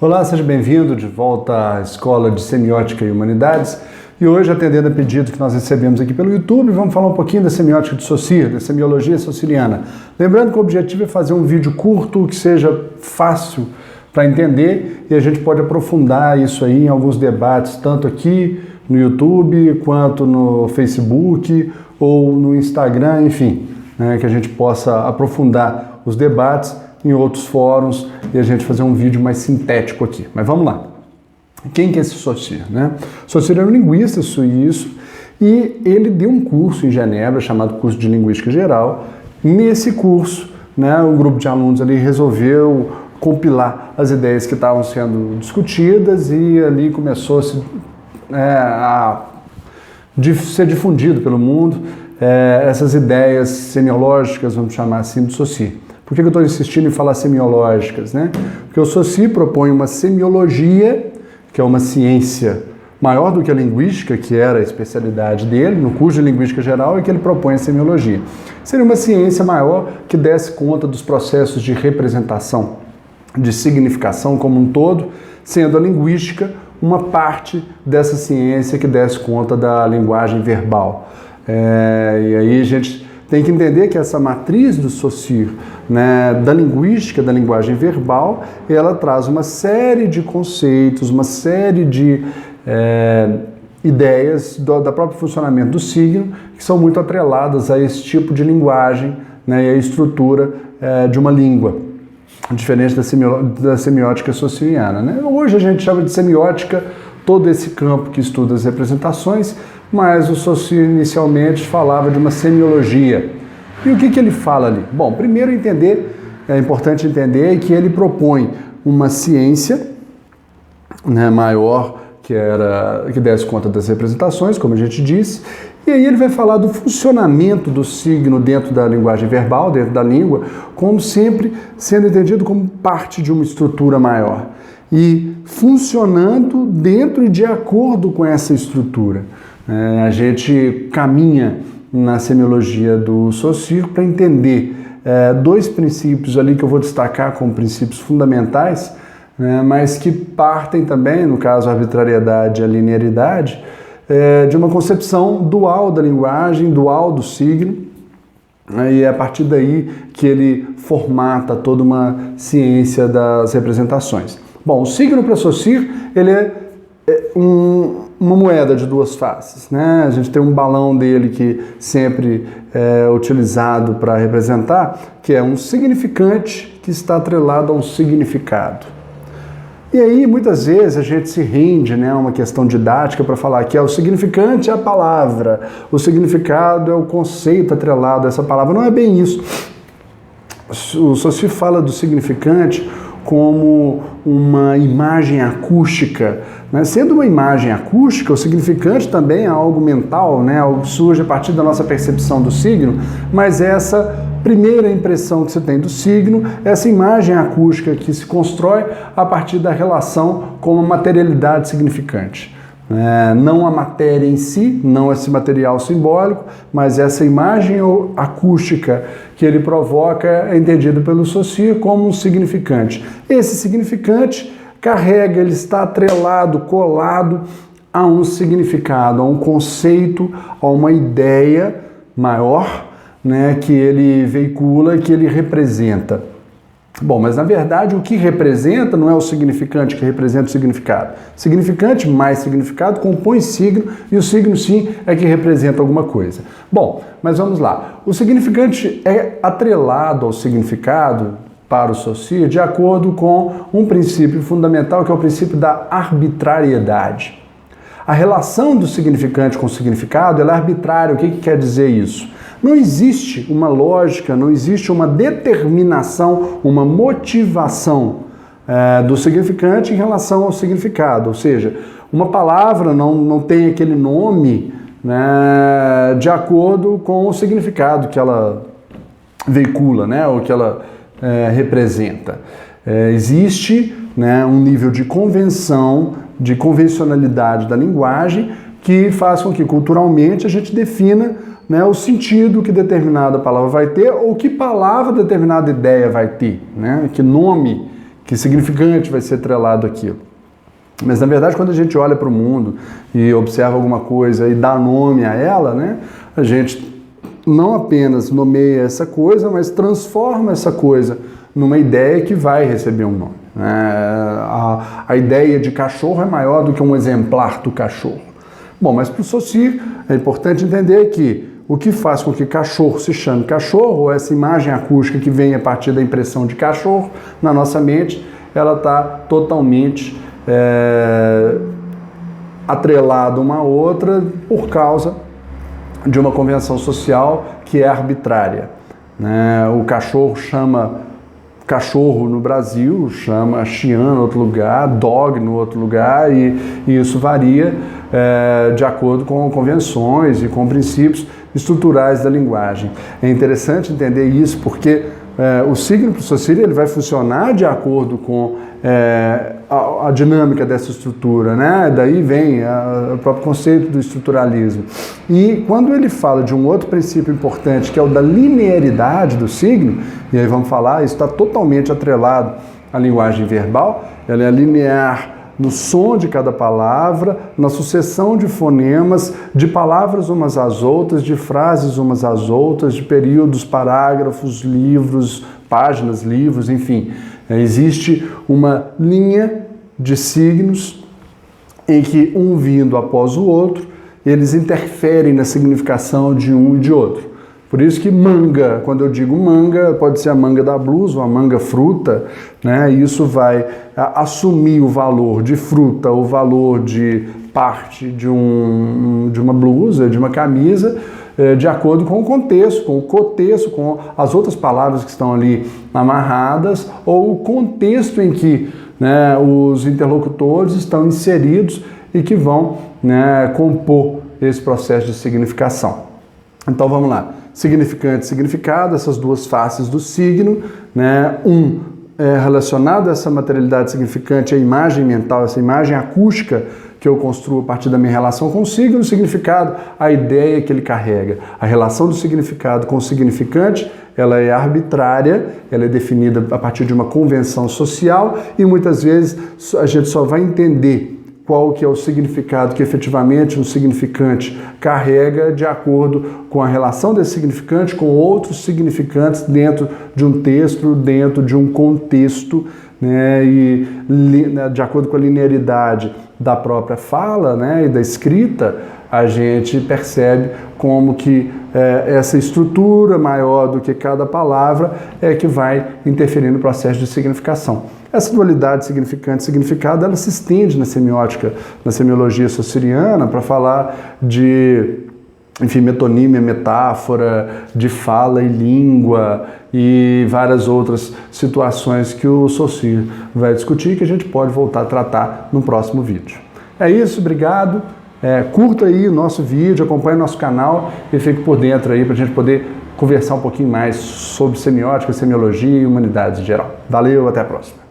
Olá, seja bem-vindo de volta à Escola de Semiótica e Humanidades. E hoje, atendendo a pedido que nós recebemos aqui pelo YouTube, vamos falar um pouquinho da semiótica de Saussure, da semiologia saussuriana. Lembrando que o objetivo é fazer um vídeo curto, que seja fácil para entender, e a gente pode aprofundar isso aí em alguns debates, tanto aqui no YouTube, quanto no Facebook, ou no Instagram, enfim, né, que a gente possa aprofundar os debates em outros fóruns e a gente fazer um vídeo mais sintético aqui. Mas vamos lá. Quem que é esse Saussure, né? Saussure é um linguista suíço e ele deu um curso em Genebra chamado Curso de Linguística Geral. Nesse curso, né, um grupo de alunos ali resolveu compilar as ideias que estavam sendo discutidas e ali começou a ser difundido pelo mundo essas ideias semiológicas, vamos chamar assim, do Saussure. Por que eu estou insistindo em falar semiológicas, né? Porque o Saussure propõe uma semiologia, que é uma ciência maior do que a linguística, que era a especialidade dele, no curso de Linguística Geral, é que ele propõe a semiologia. Seria uma ciência maior que desse conta dos processos de representação, de significação como um todo, sendo a linguística uma parte dessa ciência que desse conta da linguagem verbal. E aí a gente tem que entender que essa matriz do Saussure, né, da linguística, da linguagem verbal, ela traz uma série de conceitos, uma série de ideias do próprio funcionamento do signo, que são muito atreladas a esse tipo de linguagem, né, e a estrutura de uma língua, diferente da semiótica saussuriana, né? Hoje a gente chama de semiótica todo esse campo que estuda as representações, mas o Saussure inicialmente falava de uma semiologia. E o que ele fala ali? Bom, primeiro é importante entender que ele propõe uma ciência, né, maior, que desse conta das representações, como a gente disse, e aí ele vai falar do funcionamento do signo dentro da linguagem verbal, dentro da língua, como sempre sendo entendido como parte de uma estrutura maior e funcionando dentro e de acordo com essa estrutura. A gente caminha na semiologia do Saussure para entender dois princípios ali que eu vou destacar como princípios fundamentais, mas que partem também, no caso a arbitrariedade e a linearidade, de uma concepção dual da linguagem, dual do signo, e é a partir daí que ele formata toda uma ciência das representações. Bom, o signo para Saussure, ele é uma moeda de duas faces, né? A gente tem um balão dele que sempre é utilizado para representar, que é um significante que está atrelado a um significado. E aí, muitas vezes, a gente se rende, né, a uma questão didática para falar que o significante é a palavra, o significado é o conceito atrelado a essa palavra. Não é bem isso. O Saussure fala do significante como uma imagem acústica, né? Sendo uma imagem acústica, o significante também é algo mental, né? Algo que surge a partir da nossa percepção do signo, mas essa primeira impressão que você tem do signo, essa imagem acústica que se constrói a partir da relação com a materialidade significante. Não a matéria em si, não esse material simbólico, mas essa imagem acústica que ele provoca é entendido pelo Saussure como um significante. Esse significante ele está atrelado, colado a um significado, a um conceito, a uma ideia maior, né, que ele veicula, que ele representa. Bom, mas na verdade o que representa não é o significante que representa o significado. Significante mais significado compõe signo e o signo sim é que representa alguma coisa. Bom, mas vamos lá. O significante é atrelado ao significado para o Saussure de acordo com um princípio fundamental que é o princípio da arbitrariedade. A relação do significante com o significado ela é arbitrária. O que quer dizer isso? Não existe uma lógica, não existe uma determinação, uma motivação do significante em relação ao significado. Ou seja, uma palavra não tem aquele nome, né, de acordo com o significado que ela veicula, né, ou que ela representa. Existe, né, um nível de convenção, de convencionalidade da linguagem que faz com que culturalmente a gente defina, né, o sentido que determinada palavra vai ter ou que palavra determinada ideia vai ter, né, que nome que que significante vai ser atrelado àquilo. Mas, na verdade, quando a gente olha para o mundo e observa alguma coisa e dá nome a ela, né, a gente não apenas nomeia essa coisa, mas transforma essa coisa numa ideia que vai receber um nome. A ideia de cachorro é maior do que um exemplar do cachorro. Bom, mas para o Saussure é importante entender que o que faz com que cachorro se chame cachorro, essa imagem acústica que vem a partir da impressão de cachorro na nossa mente, ela está totalmente atrelada uma à outra por causa de uma convenção social que é arbitrária. O cachorro chama cachorro no Brasil, chama Chian no outro lugar, dog no outro lugar, e isso varia de acordo com convenções e com princípios estruturais da linguagem. É interessante entender isso porque o signo para o Saussure ele vai funcionar de acordo com a dinâmica dessa estrutura, né? Daí vem o próprio conceito do estruturalismo. E quando ele fala de um outro princípio importante, que é o da linearidade do signo, e aí vamos falar, isso está totalmente atrelado à linguagem verbal, ela é linear no som de cada palavra, na sucessão de fonemas, de palavras umas às outras, de frases umas às outras, de períodos, parágrafos, livros, páginas, livros, enfim. Existe uma linha de signos em que um vindo após o outro, eles interferem na significação de um e de outro. Por isso que manga, quando eu digo manga, pode ser a manga da blusa ou a manga fruta, né? E isso vai assumir o valor de fruta, o valor de parte de uma blusa, de uma camisa, de acordo com o contexto, com as outras palavras que estão ali amarradas, ou o contexto em que, né, os interlocutores estão inseridos e que vão, né, compor esse processo de significação. Então vamos lá. Significante e significado, essas duas faces do signo, né? Relacionado a essa materialidade significante, a imagem mental, essa imagem acústica que eu construo a partir da minha relação com o signo, o significado, a ideia que ele carrega. A relação do significado com o significante, ela é arbitrária, ela é definida a partir de uma convenção social e muitas vezes a gente só vai entender qual que é o significado que efetivamente um significante carrega de acordo com a relação desse significante com outros significantes dentro de um texto, dentro de um contexto, né, e de acordo com a linearidade da própria fala, né, e da escrita, a gente percebe como que essa estrutura maior do que cada palavra é que vai interferir no processo de significação. Essa dualidade significante e significado, ela se estende na semiótica, na semiologia saussuriana, para falar de, enfim, metonímia, metáfora, de fala e língua e várias outras situações que o Saussure vai discutir e que a gente pode voltar a tratar no próximo vídeo. É isso, obrigado. Curta aí o nosso vídeo, acompanhe o nosso canal e fique por dentro aí para a gente poder conversar um pouquinho mais sobre semiótica, semiologia e humanidades em geral. Valeu, até a próxima.